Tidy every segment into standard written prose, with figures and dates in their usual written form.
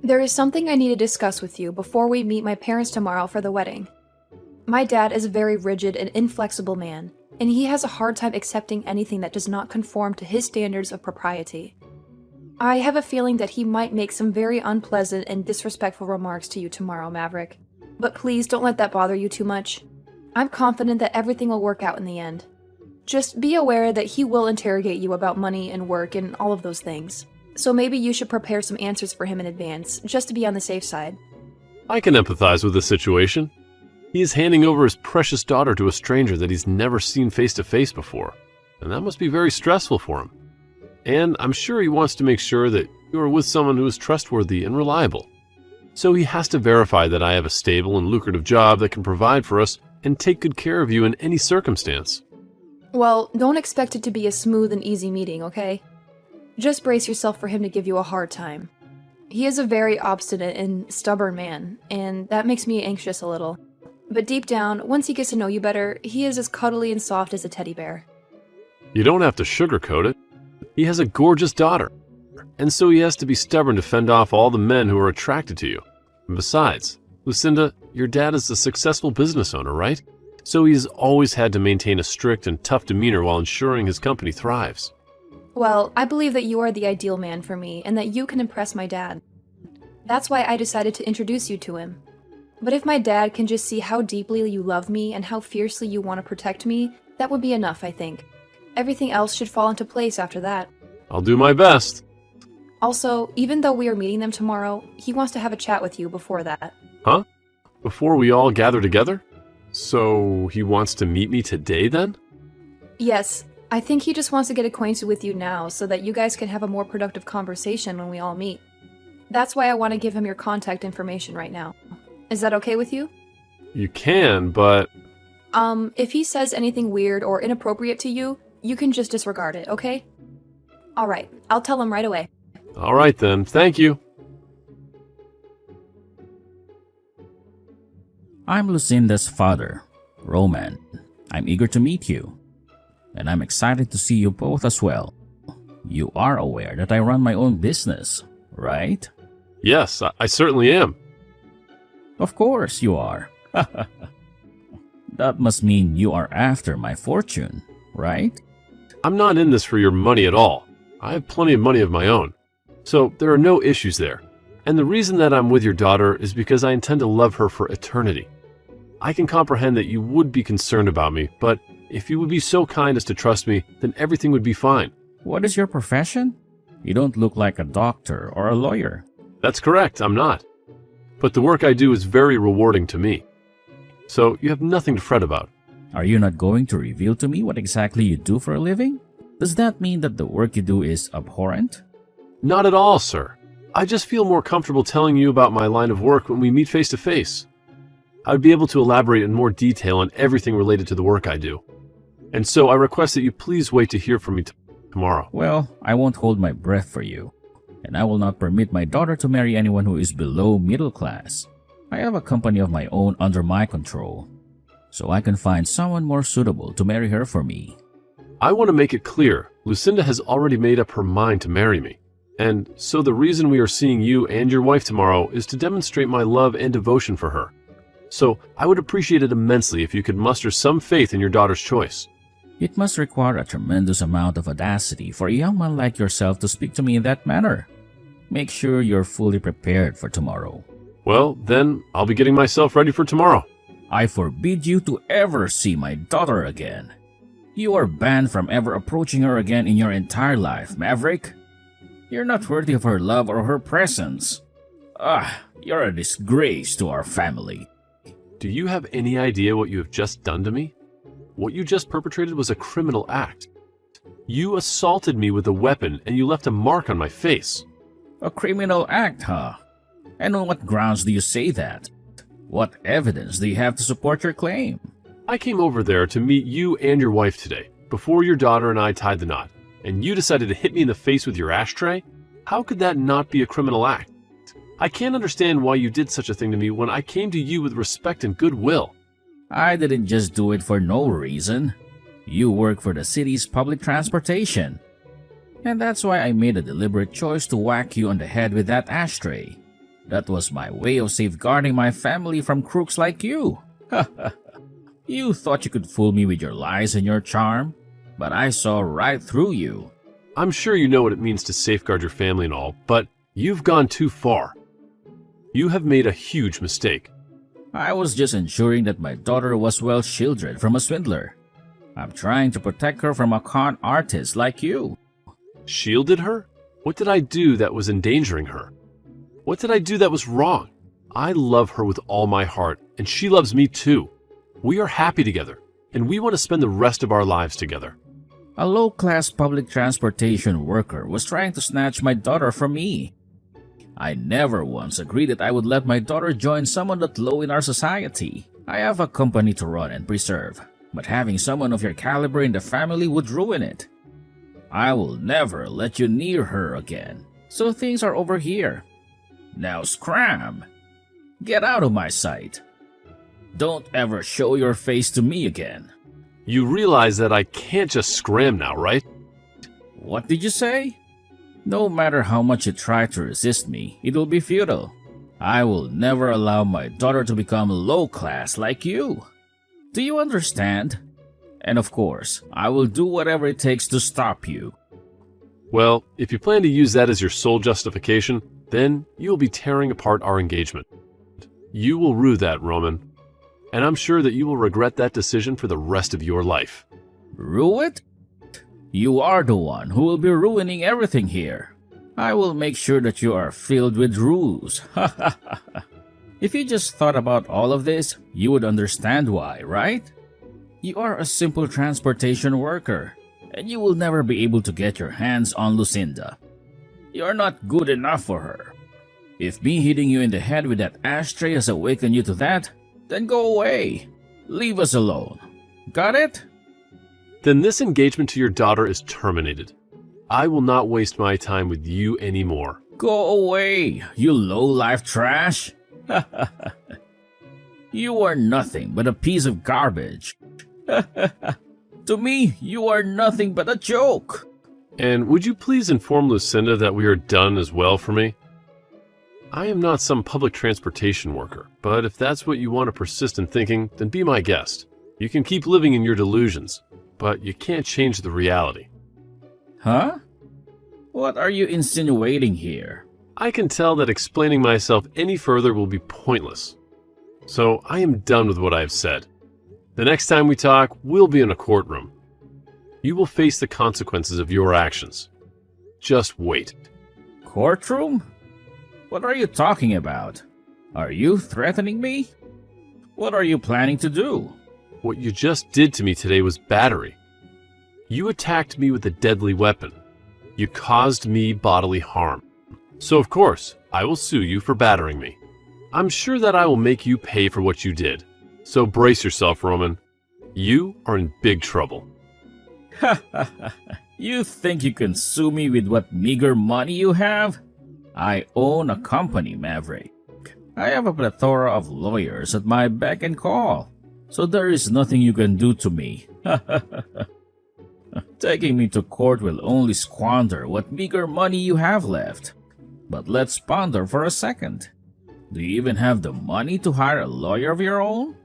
There is something I need to discuss with you before we meet my parents tomorrow for the wedding. My dad is a very rigid and inflexible man, and he has a hard time accepting anything that does not conform to his standards of propriety. I have a feeling that he might make some very unpleasant and disrespectful remarks to you tomorrow, Maverick. But please don't let that bother you too much. I'm confident that everything will work out in the end. Just be aware that he will interrogate you about money and work and all of those things. So maybe you should prepare some answers for him in advance, just to be on the safe side. I can empathize with this situation. He is handing over his precious daughter to a stranger that he's never seen face to face before, and that must be very stressful for him. And I'm sure he wants to make sure that you are with someone who is trustworthy and reliable. So he has to verify that I have a stable and lucrative job that can provide for us and take good care of you in any circumstance. Well, don't expect it to be a smooth and easy meeting, okay? Just brace yourself for him to give you a hard time. He is a very obstinate and stubborn man, and that makes me anxious a little. But deep down, once he gets to know you better, he is as cuddly and soft as a teddy bear. You don't have to sugarcoat it. He has a gorgeous daughter, and so he has to be stubborn to fend off all the men who are attracted to you. And besides, Lucinda, your dad is a successful business owner, right? So he's always had to maintain a strict and tough demeanor while ensuring his company thrives. Well, I believe that you are the ideal man for me, and that you can impress my dad. That's why I decided to introduce you to him. But if my dad can just see how deeply you love me and how fiercely you want to protect me, that would be enough, I think. Everything else should fall into place after that. I'll do my best. Also, even though we are meeting them tomorrow, he wants to have a chat with you before that. Huh? Before we all gather together? So he wants to meet me today then? Yes, I think he just wants to get acquainted with you now so that you guys can have a more productive conversation when we all meet. That's why I want to give him your contact information right now. Is that okay with you? You can, but... If he says anything weird or inappropriate to you, you can just disregard it, okay? Alright, I'll tell him right away. All right then, thank you. I'm Lucinda's father, Roman. I'm eager to meet you, and I'm excited to see you both as well. You are aware that I run my own business, right? Yes, I certainly am. Of course you are. That must mean you are after my fortune, right? I'm not in this for your money at all. I have plenty of money of my own. So there are no issues there. And the reason that I'm with your daughter is because I intend to love her for eternity. I can comprehend that you would be concerned about me, but if you would be so kind as to trust me, then everything would be fine. What is your profession? You don't look like a doctor or a lawyer. That's correct, I'm not. But the work I do is very rewarding to me. So you have nothing to fret about. Are you not going to reveal to me what exactly you do for a living? Does that mean that the work you do is abhorrent? Not at all, sir. I just feel more comfortable telling you about my line of work when we meet face to face. I would be able to elaborate in more detail on everything related to the work I do. And so I request that you please wait to hear from me tomorrow. Well, I won't hold my breath for you, and I will not permit my daughter to marry anyone who is below middle class. I have a company of my own under my control, so I can find someone more suitable to marry her for me. I want to make it clear, Lucinda has already made up her mind to marry me. And so the reason we are seeing you and your wife tomorrow is to demonstrate my love and devotion for her. So I would appreciate it immensely if you could muster some faith in your daughter's choice. It must require a tremendous amount of audacity for a young man like yourself to speak to me in that manner. Make sure you're fully prepared for tomorrow. Well, then I'll be getting myself ready for tomorrow. I forbid you to ever see my daughter again. You are banned from ever approaching her again in your entire life, Maverick. You're not worthy of her love or her presence. You're a disgrace to our family. Do you have any idea what you have just done to me? What you just perpetrated was a criminal act. You assaulted me with a weapon and you left a mark on my face. A criminal act, huh? And on what grounds do you say that? What evidence do you have to support your claim? I came over there to meet you and your wife today, before your daughter and I tied the knot, and you decided to hit me in the face with your ashtray? How could that not be a criminal act? I can't understand why you did such a thing to me when I came to you with respect and goodwill. I didn't just do it for no reason. You work for the city's public transportation. And that's why I made a deliberate choice to whack you on the head with that ashtray. That was my way of safeguarding my family from crooks like you. You thought you could fool me with your lies and your charm, but I saw right through you. I'm sure you know what it means to safeguard your family and all, but you've gone too far. You have made a huge mistake. I was just ensuring that my daughter was well shielded from a swindler. I'm trying to protect her from a con artist like you. Shielded her? What did I do that was endangering her? What did I do that was wrong? I love her with all my heart, and she loves me too. We are happy together, and we want to spend the rest of our lives together. A low-class public transportation worker was trying to snatch my daughter from me. I never once agreed that I would let my daughter join someone that low in our society. I have a company to run and preserve, but having someone of your caliber in the family would ruin it. I will never let you near her again, so things are over here. Now scram! Get out of my sight. Don't ever show your face to me again. You realize that I can't just scram now, right? What did you say? No matter how much you try to resist me, it will be futile. I will never allow my daughter to become low class like you. Do you understand? And of course, I will do whatever it takes to stop you. Well, if you plan to use that as your sole justification, then you will be tearing apart our engagement. You will rue that, Roman. And I'm sure that you will regret that decision for the rest of your life. Rue it? You are the one who will be ruining everything here. I will make sure that you are filled with ruse. If you just thought about all of this, you would understand why, right? You are a simple transportation worker, and you will never be able to get your hands on Lucinda. You're not good enough for her. If me hitting you in the head with that ashtray has awakened you to that, then go away. Leave us alone. Got it? Then this engagement to your daughter is terminated. I will not waste my time with you anymore. Go away, you low-life trash. You are nothing but a piece of garbage. To me, you are nothing but a joke. And would you please inform Lucinda that we are done as well for me? I am not some public transportation worker, but if that's what you want to persist in thinking, then be my guest. You can keep living in your delusions, but you can't change the reality. Huh? What are you insinuating here? I can tell that explaining myself any further will be pointless. So I am done with what I have said. The next time we talk, we'll be in a courtroom. You will face the consequences of your actions. Just wait. Courtroom? What are you talking about? Are you threatening me? What are you planning to do? What you just did to me today was battery. You attacked me with a deadly weapon. You caused me bodily harm. So of course, I will sue you for battering me. I'm sure that I will make you pay for what you did. So brace yourself, Roman. You are in big trouble. You think you can sue me with what meager money you have? I own a company, Maverick. I have a plethora of lawyers at my beck and call, so there is nothing you can do to me. Taking me to court will only squander what meager money you have left. But let's ponder for a second. Do you even have the money to hire a lawyer of your own?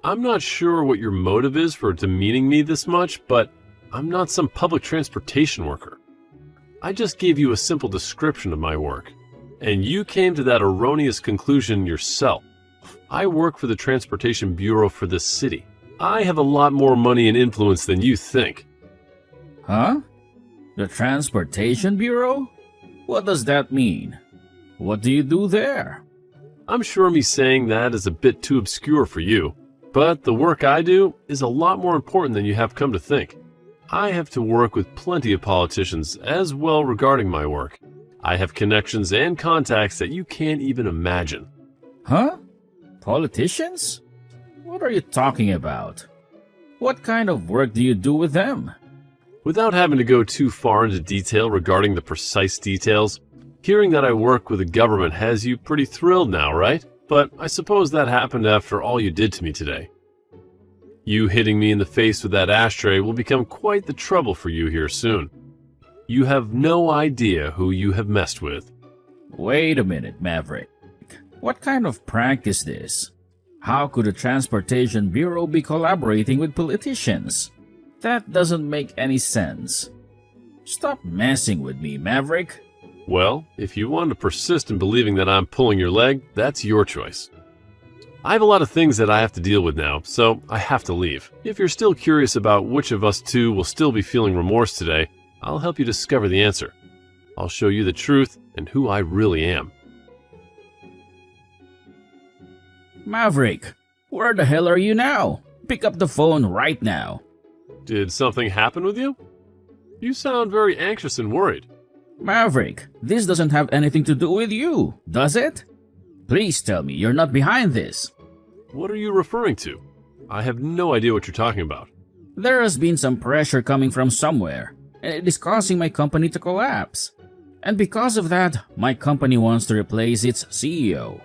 I'm not sure what your motive is for demeaning me this much, but I'm not some public transportation worker. I just gave you a simple description of my work, and you came to that erroneous conclusion yourself. I work for the Transportation Bureau for this city. I have a lot more money and influence than you think. Huh? The Transportation Bureau? What does that mean? What do you do there? I'm sure me saying that is a bit too obscure for you, but the work I do is a lot more important than you have come to think. I have to work with plenty of politicians as well regarding my work. I have connections and contacts that you can't even imagine. Huh? Politicians? What are you talking about? What kind of work do you do with them? Without having to go too far into detail regarding the precise details, hearing that I work with the government has you pretty thrilled now, right? But I suppose that happened after all you did to me today. You hitting me in the face with that ashtray will become quite the trouble for you here soon. You have no idea who you have messed with. Wait a minute, Maverick. What kind of prank is this? How could the Transportation Bureau be collaborating with politicians? That doesn't make any sense. Stop messing with me, Maverick. Well, if you want to persist in believing that I'm pulling your leg, that's your choice. I have a lot of things that I have to deal with now, so I have to leave. If you're still curious about which of us two will still be feeling remorse today, I'll help you discover the answer. I'll show you the truth and who I really am. Maverick, where the hell are you now? Pick up the phone right now. Did something happen with you? You sound very anxious and worried. Maverick, this doesn't have anything to do with you, does it? Please tell me you're not behind this. What are you referring to? I have no idea what you're talking about. There has been some pressure coming from somewhere, and it is causing my company to collapse. And because of that, my company wants to replace its CEO.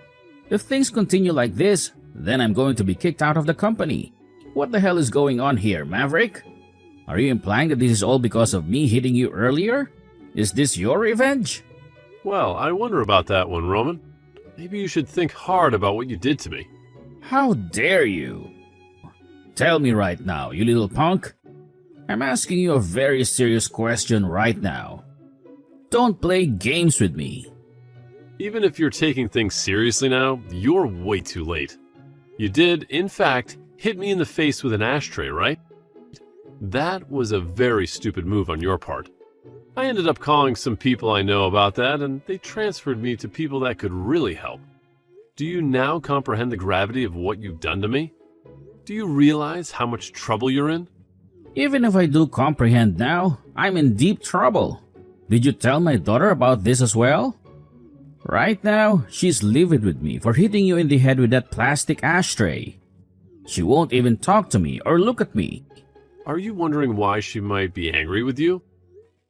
If things continue like this, then I'm going to be kicked out of the company. What the hell is going on here, Maverick? Are you implying that this is all because of me hitting you earlier? Is this your revenge? Well, I wonder about that one, Roman. Maybe you should think hard about what you did to me. How dare you? Tell me right now, you little punk. I'm asking you a very serious question right now. Don't play games with me. Even if you're taking things seriously now, you're way too late. You did, in fact, hit me in the face with an ashtray, right? That was a very stupid move on your part. I ended up calling some people I know about that, and they transferred me to people that could really help. Do you now comprehend the gravity of what you've done to me? Do you realize how much trouble you're in? Even if I do comprehend now, I'm in deep trouble. Did you tell my daughter about this as well? Right now, she's livid with me for hitting you in the head with that plastic ashtray. She won't even talk to me or look at me. Are you wondering why she might be angry with you?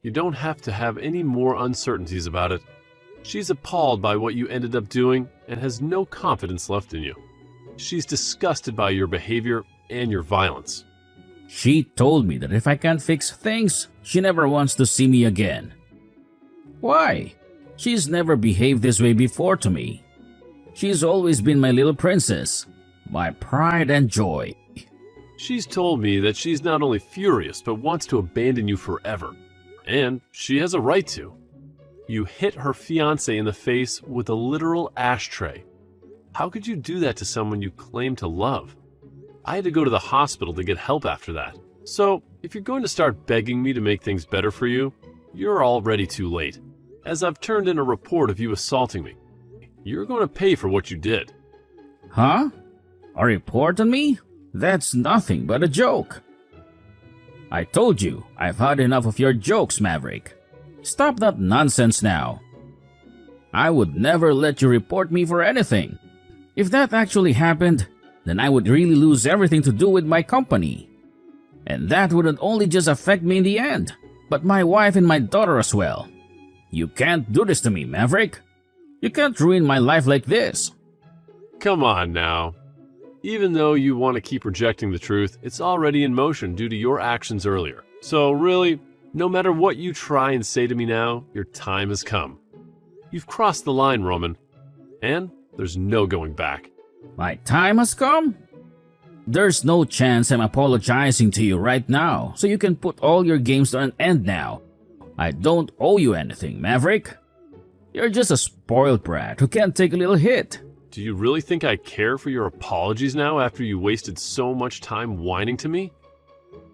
You don't have to have any more uncertainties about it. She's appalled by what you ended up doing and has no confidence left in you. She's disgusted by your behavior and your violence. She told me that if I can't fix things, she never wants to see me again. Why? She's never behaved this way before to me. She's always been my little princess, my pride and joy. She's told me that she's not only furious but wants to abandon you forever. And she has a right to. You hit her fiancé in the face with a literal ashtray. How could you do that to someone you claim to love? I had to go to the hospital to get help after that. So, if you're going to start begging me to make things better for you, you're already too late, as I've turned in a report of you assaulting me. You're going to pay for what you did. Huh? A report on me? That's nothing but a joke. I told you, I've had enough of your jokes, Maverick. Stop that nonsense now. I would never let you report me for anything. If that actually happened, then I would really lose everything to do with my company. And that wouldn't only just affect me in the end, but my wife and my daughter as well. You can't do this to me, Maverick. You can't ruin my life like this. Come on now. Even though you want to keep rejecting the truth, it's already in motion due to your actions earlier. So really, no matter what you try and say to me now, your time has come. You've crossed the line, Roman, and there's no going back. My time has come? There's no chance I'm apologizing to you right now, so you can put all your games to an end now. I don't owe you anything, Maverick. You're just a spoiled brat who can't take a little hit. Do you really think I care for your apologies now after you wasted so much time whining to me?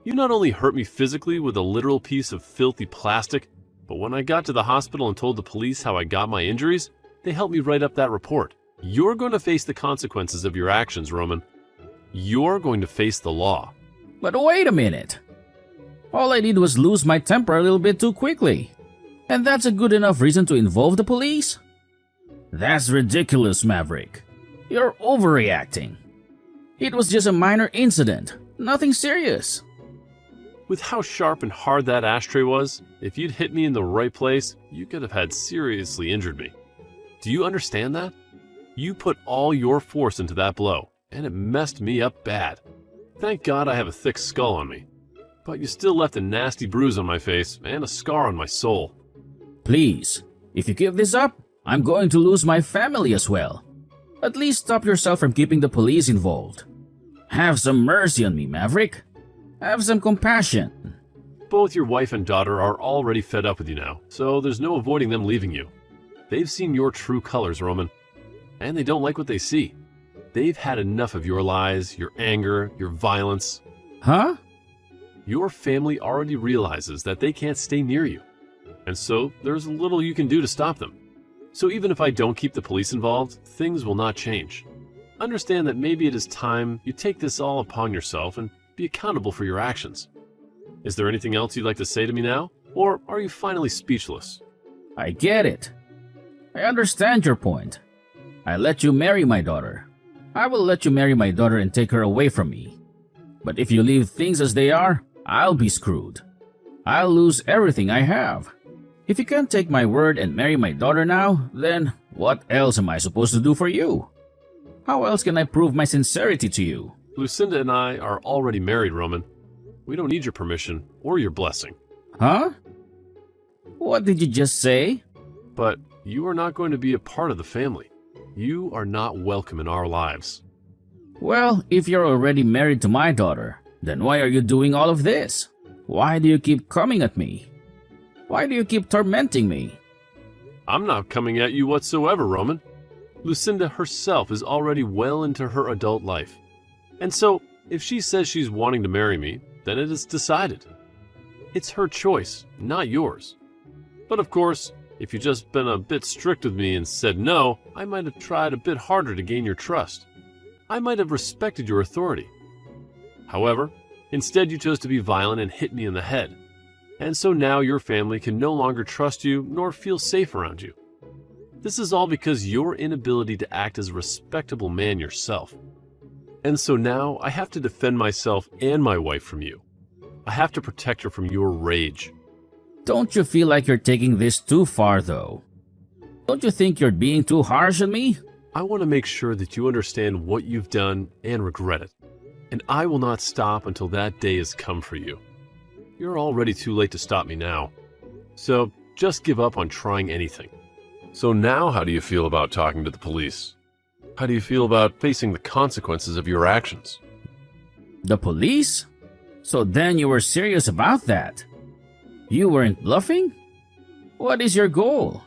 You not only hurt me physically with a literal piece of filthy plastic, but when I got to the hospital and told the police how I got my injuries, they helped me write up that report. You're going to face the consequences of your actions, Roman. You're going to face the law. But wait a minute. All I did was lose my temper a little bit too quickly. And that's a good enough reason to involve the police? That's ridiculous, Maverick. You're overreacting. It was just a minor incident, nothing serious. With how sharp and hard that ashtray was, if you'd hit me in the right place, you could have had seriously injured me. Do you understand that? You put all your force into that blow, and it messed me up bad. Thank God I have a thick skull on me. But you still left a nasty bruise on my face and a scar on my soul. Please, if you give this up, I'm going to lose my family as well. At least stop yourself from keeping the police involved. Have some mercy on me, Maverick. Have some compassion. Both your wife and daughter are already fed up with you now, so there's no avoiding them leaving you. They've seen your true colors, Roman, and they don't like what they see. They've had enough of your lies, your anger, your violence. Huh? Your family already realizes that they can't stay near you, and so there's little you can do to stop them. So even if I don't keep the police involved, things will not change. Understand that maybe it is time you take this all upon yourself and be accountable for your actions. Is there anything else you'd like to say to me now? Or are you finally speechless? I get it. I understand your point. I let you marry my daughter. I will let you marry my daughter and take her away from me. But if you leave things as they are, I'll be screwed. I'll lose everything I have. If you can't take my word and marry my daughter now, then what else am I supposed to do for you? How else can I prove my sincerity to you? Lucinda and I are already married, Roman. We don't need your permission or your blessing. Huh? What did you just say? But you are not going to be a part of the family. You are not welcome in our lives. Well, if you're already married to my daughter, then why are you doing all of this? Why do you keep coming at me? Why do you keep tormenting me? I'm not coming at you whatsoever, Roman. Lucinda herself is already well into her adult life. And so, if she says she's wanting to marry me, then it is decided. It's her choice, not yours. But of course, if you'd just been a bit strict with me and said no, I might have tried a bit harder to gain your trust. I might have respected your authority. However, instead you chose to be violent and hit me in the head. And so now your family can no longer trust you nor feel safe around you. This is all because your inability to act as a respectable man yourself. And so now I have to defend myself and my wife from you. I have to protect her from your rage. Don't you feel like you're taking this too far, though? Don't you think you're being too harsh on me? I want to make sure that you understand what you've done and regret it. And I will not stop until that day has come for you. You're already too late to stop me now. So just give up on trying anything. So now how do you feel about talking to the police? How do you feel about facing the consequences of your actions? The police? So then you were serious about that? You weren't bluffing? What is your goal?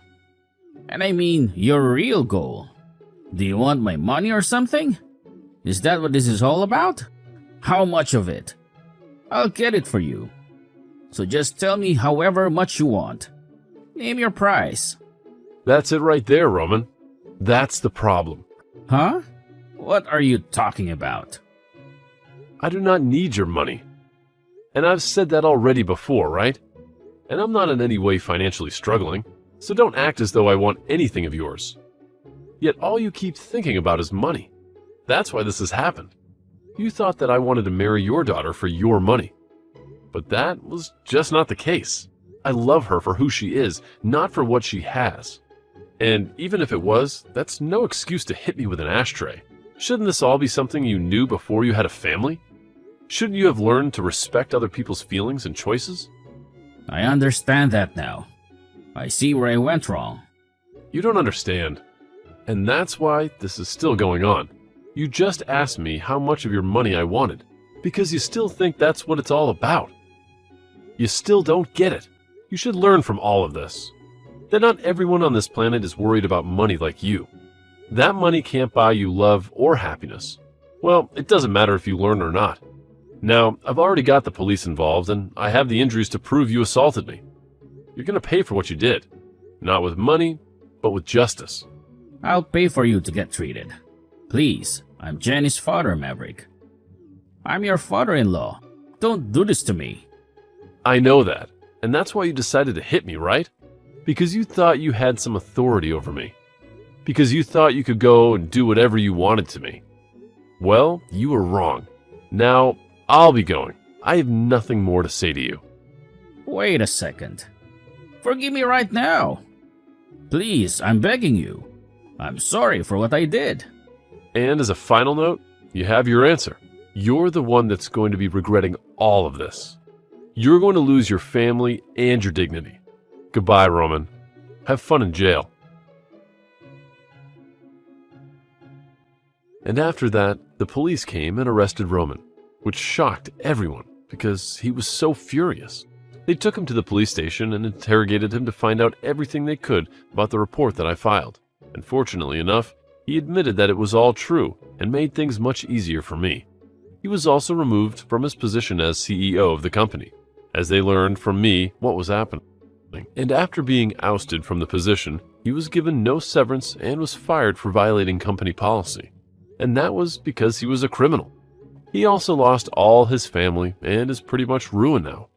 And I mean, your real goal. Do you want my money or something? Is that what this is all about? How much of it? I'll get it for you. So just tell me however much you want. Name your price. That's it right there, Roman. That's the problem. Huh? What are you talking about? I do not need your money. And I've said that already before, right? And I'm not in any way financially struggling, so don't act as though I want anything of yours. Yet all you keep thinking about is money. That's why this has happened. You thought that I wanted to marry your daughter for your money. But that was just not the case. I love her for who she is, not for what she has. And even if it was, that's no excuse to hit me with an ashtray. Shouldn't this all be something you knew before you had a family? Shouldn't you have learned to respect other people's feelings and choices? I understand that now. I see where I went wrong. You don't understand. And that's why this is still going on. You just asked me how much of your money I wanted, because you still think that's what it's all about. You still don't get it. You should learn from all of this. That not everyone on this planet is worried about money like you. That money can't buy you love or happiness. Well, it doesn't matter if you learn or not. Now, I've already got the police involved, and I have the injuries to prove you assaulted me. You're going to pay for what you did. Not with money, but with justice. I'll pay for you to get treated. Please, I'm Jenny's father, Maverick. I'm your father-in-law. Don't do this to me. I know that, and that's why you decided to hit me, right? Because you thought you had some authority over me. Because you thought you could go and do whatever you wanted to me. Well, you were wrong. Now, I'll be going. I have nothing more to say to you. Wait a second. Forgive me right now. Please, I'm begging you. I'm sorry for what I did. And as a final note, you have your answer. You're the one that's going to be regretting all of this. You're going to lose your family and your dignity. Goodbye, Roman. Have fun in jail. And after that, the police came and arrested Roman, which shocked everyone because he was so furious. They took him to the police station and interrogated him to find out everything they could about the report that I filed. And fortunately enough, he admitted that it was all true and made things much easier for me. He was also removed from his position as CEO of the company, as they learned from me what was happening. And after being ousted from the position, he was given no severance and was fired for violating company policy. And that was because he was a criminal. He also lost all his family and is pretty much ruined now,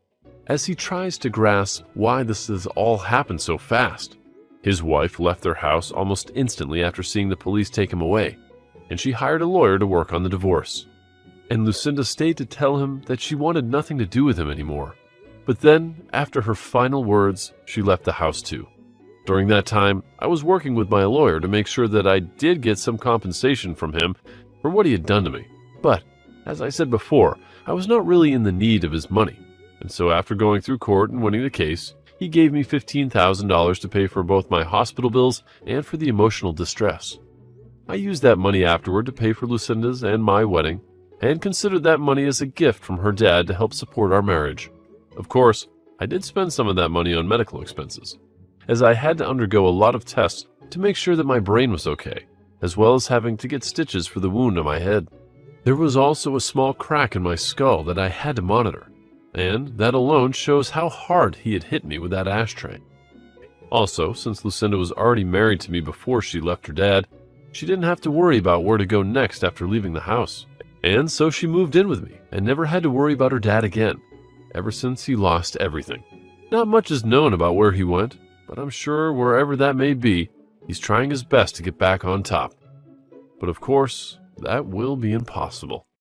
as he tries to grasp why this has all happened so fast. His wife left their house almost instantly after seeing the police take him away, and she hired a lawyer to work on the divorce. And Lucinda stayed to tell him that she wanted nothing to do with him anymore. But then, after her final words, she left the house too. During that time, I was working with my lawyer to make sure that I did get some compensation from him for what he had done to me. But, as I said before, I was not really in the need of his money. And so after going through court and winning the case, he gave me $15,000 to pay for both my hospital bills and for the emotional distress. I used that money afterward to pay for Lucinda's and my wedding, and considered that money as a gift from her dad to help support our marriage. Of course, I did spend some of that money on medical expenses, as I had to undergo a lot of tests to make sure that my brain was okay, as well as having to get stitches for the wound on my head. There was also a small crack in my skull that I had to monitor, and that alone shows how hard he had hit me with that ashtray. Also, since Lucinda was already married to me before she left her dad, she didn't have to worry about where to go next after leaving the house. And so she moved in with me and never had to worry about her dad again, ever since he lost everything. Not much is known about where he went, but I'm sure wherever that may be, he's trying his best to get back on top. But of course, that will be impossible.